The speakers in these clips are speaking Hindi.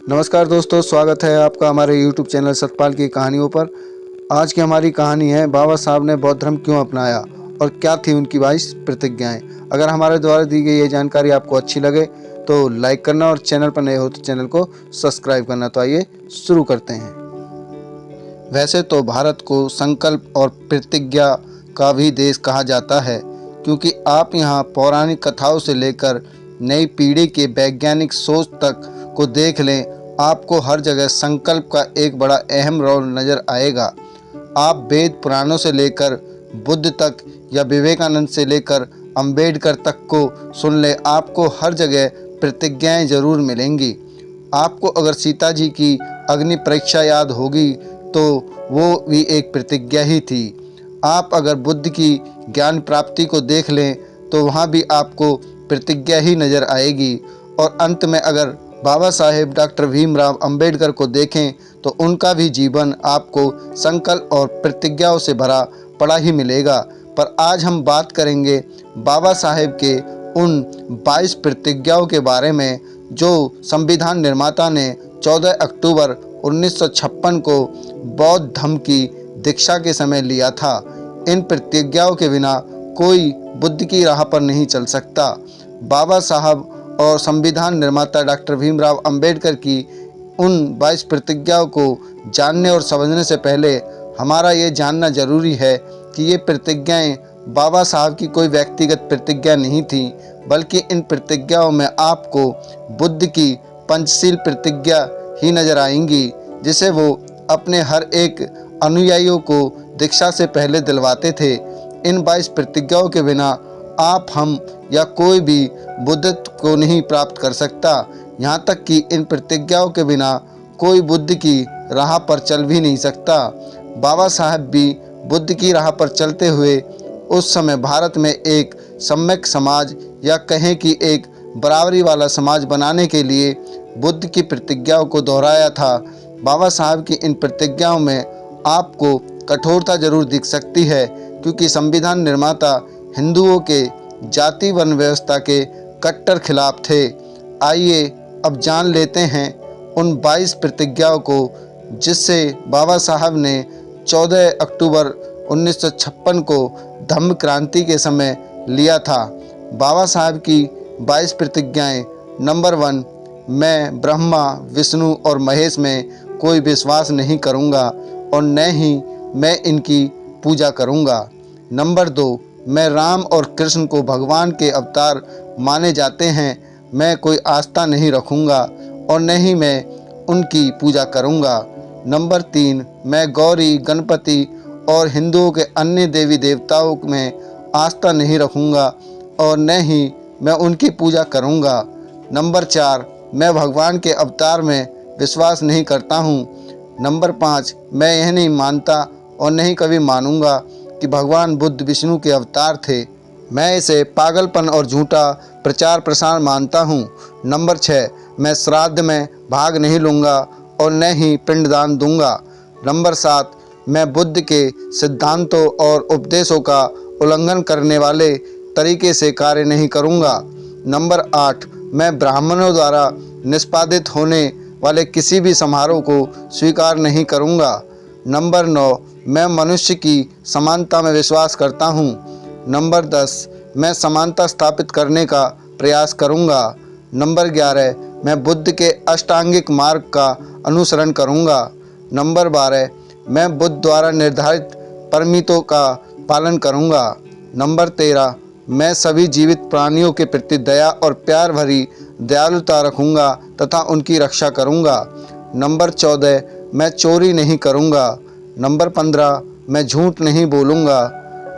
नमस्कार दोस्तों, स्वागत है आपका हमारे YouTube चैनल सतपाल की कहानियों पर। आज की हमारी कहानी है बाबा साहब ने बौद्ध धर्म क्यों अपनाया और क्या थी उनकी 22 प्रतिज्ञाएं। अगर हमारे द्वारा दी गई ये जानकारी आपको अच्छी लगे तो लाइक करना और चैनल पर नए हो तो चैनल को सब्सक्राइब करना। तो आइए शुरू करते हैं। वैसे तो भारत को संकल्प और प्रतिज्ञा का भी देश कहा जाता है, क्योंकि आप यहाँ पौराणिक कथाओं से लेकर नई पीढ़ी के वैज्ञानिक सोच तक को देख लें, आपको हर जगह संकल्प का एक बड़ा अहम रोल नज़र आएगा। आप वेद पुराणों से लेकर बुद्ध तक या विवेकानंद से लेकर अंबेडकर तक को सुन ले, आपको हर जगह प्रतिज्ञाएं जरूर मिलेंगी। आपको अगर सीता जी की अग्नि परीक्षा याद होगी तो वो भी एक प्रतिज्ञा ही थी। आप अगर बुद्ध की ज्ञान प्राप्ति को देख लें तो वहाँ भी आपको प्रतिज्ञा ही नज़र आएगी। और अंत में अगर बाबा साहेब डॉक्टर भीमराव अंबेडकर को देखें तो उनका भी जीवन आपको संकल्प और प्रतिज्ञाओं से भरा पड़ा ही मिलेगा। पर आज हम बात करेंगे बाबा साहेब के उन 22 प्रतिज्ञाओं के बारे में जो संविधान निर्माता ने 14 अक्टूबर 1956 को बौद्ध धर्म की दीक्षा के समय लिया था। इन प्रतिज्ञाओं के बिना कोई बुद्ध की राह पर नहीं चल सकता। बाबा साहब और संविधान निर्माता डॉक्टर भीमराव अंबेडकर की उन 22 प्रतिज्ञाओं को जानने और समझने से पहले हमारा ये जानना जरूरी है कि ये प्रतिज्ञाएं बाबा साहब की कोई व्यक्तिगत प्रतिज्ञा नहीं थी, बल्कि इन प्रतिज्ञाओं में आपको बुद्ध की पंचशील प्रतिज्ञा ही नजर आएंगी, जिसे वो अपने हर एक अनुयायियों को दीक्षा से पहले दिलवाते थे। इन 22 प्रतिज्ञाओं के बिना आप, हम या कोई भी बुद्धत्व को नहीं प्राप्त कर सकता। यहाँ तक कि इन प्रतिज्ञाओं के बिना कोई बुद्ध की राह पर चल भी नहीं सकता। बाबा साहब भी बुद्ध की राह पर चलते हुए उस समय भारत में एक सम्यक समाज या कहें कि एक बराबरी वाला समाज बनाने के लिए बुद्ध की प्रतिज्ञाओं को दोहराया था। बाबा साहब की इन प्रतिज्ञाओं में आपको कठोरता जरूर दिख सकती है, क्योंकि संविधान निर्माता हिंदुओं के जाति वर्ण व्यवस्था के कट्टर खिलाफ थे। आइए अब जान लेते हैं उन 22 प्रतिज्ञाओं को जिससे बाबा साहब ने 14 अक्टूबर 1956 को धम्म क्रांति के समय लिया था। बाबा साहब की 22 प्रतिज्ञाएं। नंबर 1, मैं ब्रह्मा विष्णु और महेश में कोई विश्वास नहीं करूंगा और न ही मैं इनकी पूजा करूंगा। नंबर 2, मैं राम और कृष्ण को भगवान के अवतार माने जाते हैं, मैं कोई आस्था नहीं रखूंगा और न ही मैं उनकी पूजा करूंगा। नंबर 3, मैं गौरी, गणपति और हिंदुओं के अन्य देवी देवताओं में आस्था नहीं रखूंगा और न ही मैं उनकी पूजा करूंगा। नंबर 4, मैं भगवान के अवतार में विश्वास नहीं करता हूँ। नंबर 5, मैं यह नहीं मानता और न ही कभी मानूंगा कि भगवान बुद्ध विष्णु के अवतार थे। मैं इसे पागलपन और झूठा प्रचार प्रसार मानता हूँ। नंबर 6, मैं श्राद्ध में भाग नहीं लूँगा और न ही पिंडदान दूंगा। नंबर 7, मैं बुद्ध के सिद्धांतों और उपदेशों का उल्लंघन करने वाले तरीके से कार्य नहीं करूँगा। नंबर 8, मैं ब्राह्मणों द्वारा निष्पादित होने वाले किसी भी समारोह को स्वीकार नहीं करूँगा। नंबर 9, मैं मनुष्य की समानता में विश्वास करता हूँ। नंबर 10, मैं समानता स्थापित करने का प्रयास करूँगा। नंबर 11, मैं बुद्ध के अष्टांगिक मार्ग का अनुसरण करूँगा। नंबर 12, मैं बुद्ध द्वारा निर्धारित परमितों का पालन करूँगा। नंबर 13, मैं सभी जीवित प्राणियों के प्रति दया और प्यार भरी दयालुता रखूँगा तथा उनकी रक्षा करूँगा। नंबर 14, मैं चोरी नहीं करूँगा। नंबर 15, मैं झूठ नहीं बोलूँगा।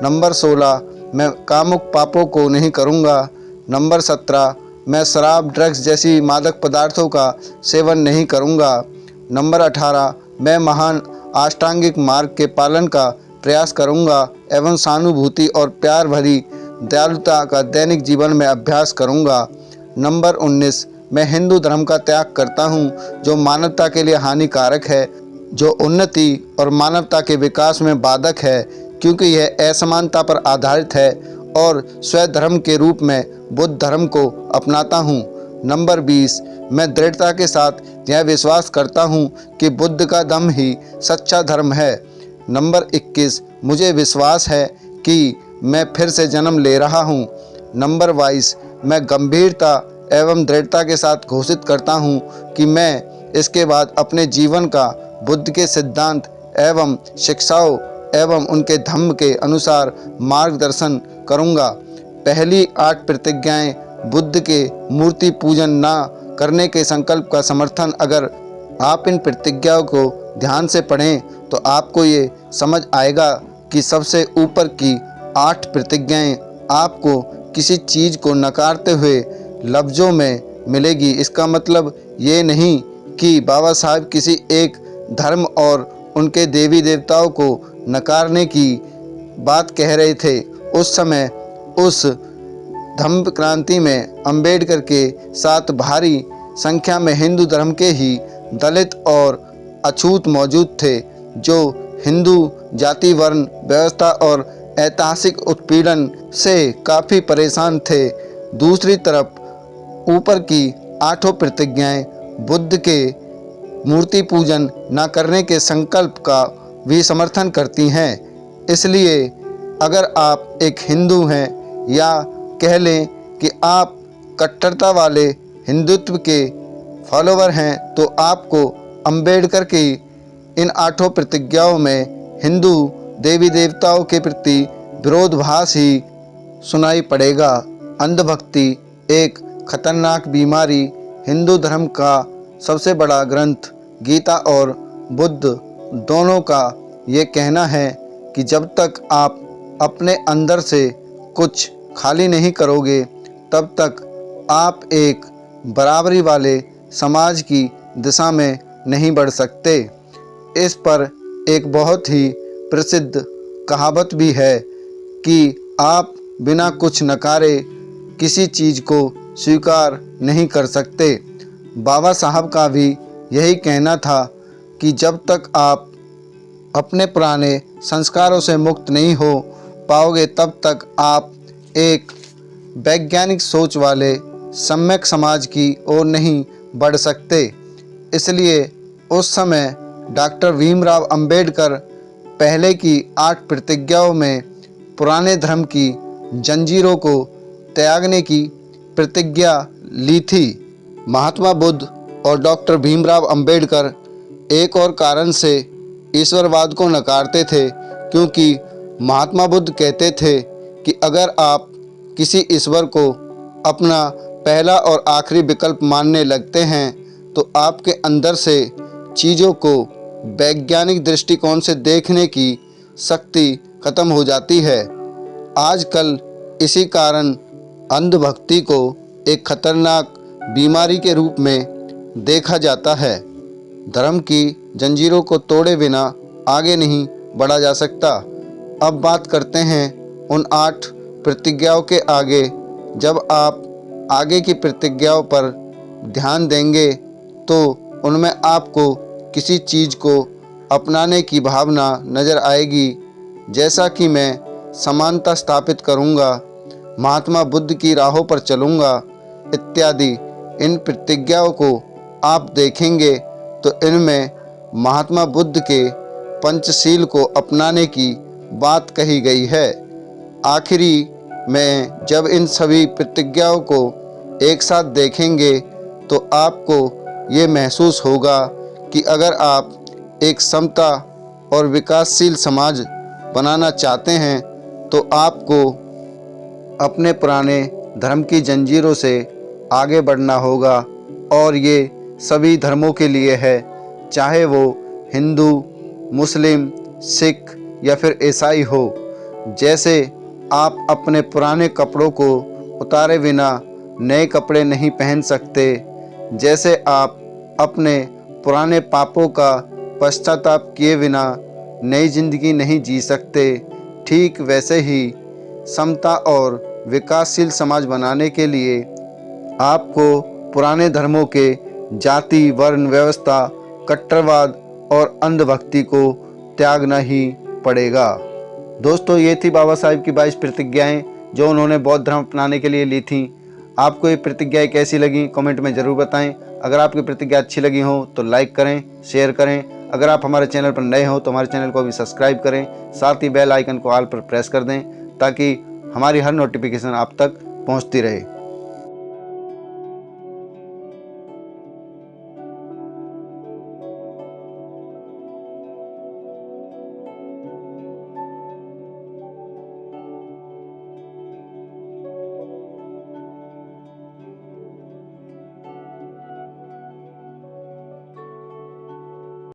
नंबर 16, मैं कामुक पापों को नहीं करूँगा। नंबर 17, मैं शराब, ड्रग्स जैसी मादक पदार्थों का सेवन नहीं करूँगा। नंबर 18, मैं महान अष्टांगिक मार्ग के पालन का प्रयास करूँगा एवं सहानुभूति और प्यार भरी दयालुता का दैनिक जीवन में अभ्यास करूँगा। नंबर 19, मैं हिंदू धर्म का त्याग करता हूँ जो मानवता के लिए हानिकारक है, जो उन्नति और मानवता के विकास में बाधक है, क्योंकि यह असमानता पर आधारित है और स्वधर्म के रूप में बुद्ध धर्म को अपनाता हूँ। नंबर 20, मैं दृढ़ता के साथ यह विश्वास करता हूँ कि बुद्ध का धम्म ही सच्चा धर्म है। नंबर 21, मुझे विश्वास है कि मैं फिर से जन्म ले रहा हूँ। नंबर 22, मैं गंभीरता एवं दृढ़ता के साथ घोषित करता हूँ कि मैं इसके बाद अपने जीवन का बुद्ध के सिद्धांत एवं शिक्षाओं एवं उनके धम्म के अनुसार मार्गदर्शन करूँगा। पहली 8 प्रतिज्ञाएं बुद्ध के मूर्ति पूजन ना करने के संकल्प का समर्थन। अगर आप इन प्रतिज्ञाओं को ध्यान से पढ़ें तो आपको ये समझ आएगा कि सबसे ऊपर की 8 प्रतिज्ञाएं आपको किसी चीज़ को नकारते हुए लफ्ज़ों में मिलेगी। इसका मतलब ये नहीं कि बाबा साहब किसी एक धर्म और उनके देवी देवताओं को नकारने की बात कह रहे थे। उस समय उस धम्म क्रांति में अंबेडकर के साथ भारी संख्या में हिंदू धर्म के ही दलित और अछूत मौजूद थे, जो हिंदू जाति वर्ण व्यवस्था और ऐतिहासिक उत्पीड़न से काफ़ी परेशान थे। दूसरी तरफ ऊपर की 8 प्रतिज्ञाएं बुद्ध के मूर्ति पूजन न करने के संकल्प का भी समर्थन करती हैं। इसलिए अगर आप एक हिंदू हैं या कह लें कि आप कट्टरता वाले हिंदुत्व के फॉलोवर हैं, तो आपको अंबेडकर की इन 8 प्रतिज्ञाओं में हिंदू देवी देवताओं के प्रति विरोधाभास ही सुनाई पड़ेगा। अंधभक्ति एक खतरनाक बीमारी। हिंदू धर्म का सबसे बड़ा ग्रंथ गीता और बुद्ध दोनों का ये कहना है कि जब तक आप अपने अंदर से कुछ खाली नहीं करोगे तब तक आप एक बराबरी वाले समाज की दिशा में नहीं बढ़ सकते। इस पर एक बहुत ही प्रसिद्ध कहावत भी है कि आप बिना कुछ नकारे किसी चीज़ को स्वीकार नहीं कर सकते। बाबा साहब का भी यही कहना था कि जब तक आप अपने पुराने संस्कारों से मुक्त नहीं हो पाओगे तब तक आप एक वैज्ञानिक सोच वाले सम्यक समाज की ओर नहीं बढ़ सकते। इसलिए उस समय डॉक्टर भीमराव अंबेडकर पहले की 8 प्रतिज्ञाओं में पुराने धर्म की जंजीरों को त्यागने की प्रतिज्ञा ली थी। महात्मा बुद्ध और डॉक्टर भीमराव अंबेडकर एक और कारण से ईश्वरवाद को नकारते थे, क्योंकि महात्मा बुद्ध कहते थे कि अगर आप किसी ईश्वर को अपना पहला और आखिरी विकल्प मानने लगते हैं तो आपके अंदर से चीज़ों को वैज्ञानिक दृष्टिकोण से देखने की शक्ति खत्म हो जाती है। आजकल इसी कारण अंधभक्ति को एक खतरनाक बीमारी के रूप में देखा जाता है। धर्म की जंजीरों को तोड़े बिना आगे नहीं बढ़ा जा सकता। अब बात करते हैं उन 8 प्रतिज्ञाओं के आगे। जब आप आगे की प्रतिज्ञाओं पर ध्यान देंगे तो उनमें आपको किसी चीज़ को अपनाने की भावना नज़र आएगी, जैसा कि मैं समानता स्थापित करूँगा, महात्मा बुद्ध की राहों पर चलूँगा इत्यादि। इन प्रतिज्ञाओं को आप देखेंगे तो इनमें महात्मा बुद्ध के पंचशील को अपनाने की बात कही गई है। आखिरी में जब इन सभी प्रतिज्ञाओं को एक साथ देखेंगे तो आपको ये महसूस होगा कि अगर आप एक समता और विकासशील समाज बनाना चाहते हैं तो आपको अपने पुराने धर्म की जंजीरों से आगे बढ़ना होगा। और ये सभी धर्मों के लिए है, चाहे वो हिंदू, मुस्लिम, सिख या फिर ईसाई हो। जैसे आप अपने पुराने कपड़ों को उतारे बिना नए कपड़े नहीं पहन सकते, जैसे आप अपने पुराने पापों का पश्चाताप किए बिना नई जिंदगी नहीं जी सकते, ठीक वैसे ही समता और विकासशील समाज बनाने के लिए आपको पुराने धर्मों के जाति, वर्ण व्यवस्था, कट्टरवाद और अंधभक्ति को त्यागना ही पड़ेगा। दोस्तों, ये थी बाबा साहब की 22 प्रतिज्ञाएं जो उन्होंने बौद्ध धर्म अपनाने के लिए ली थीं। आपको ये प्रतिज्ञाएं कैसी लगी कमेंट में ज़रूर बताएं। अगर आपकी प्रतिज्ञा अच्छी लगी हो तो लाइक करें, शेयर करें। अगर आप हमारे चैनल पर नए हो तो हमारे चैनल को भी सब्सक्राइब करें, साथ ही बेल आइकन को ऑल पर प्रेस कर दें ताकि हमारी हर नोटिफिकेशन आप तक पहुंचती रहे।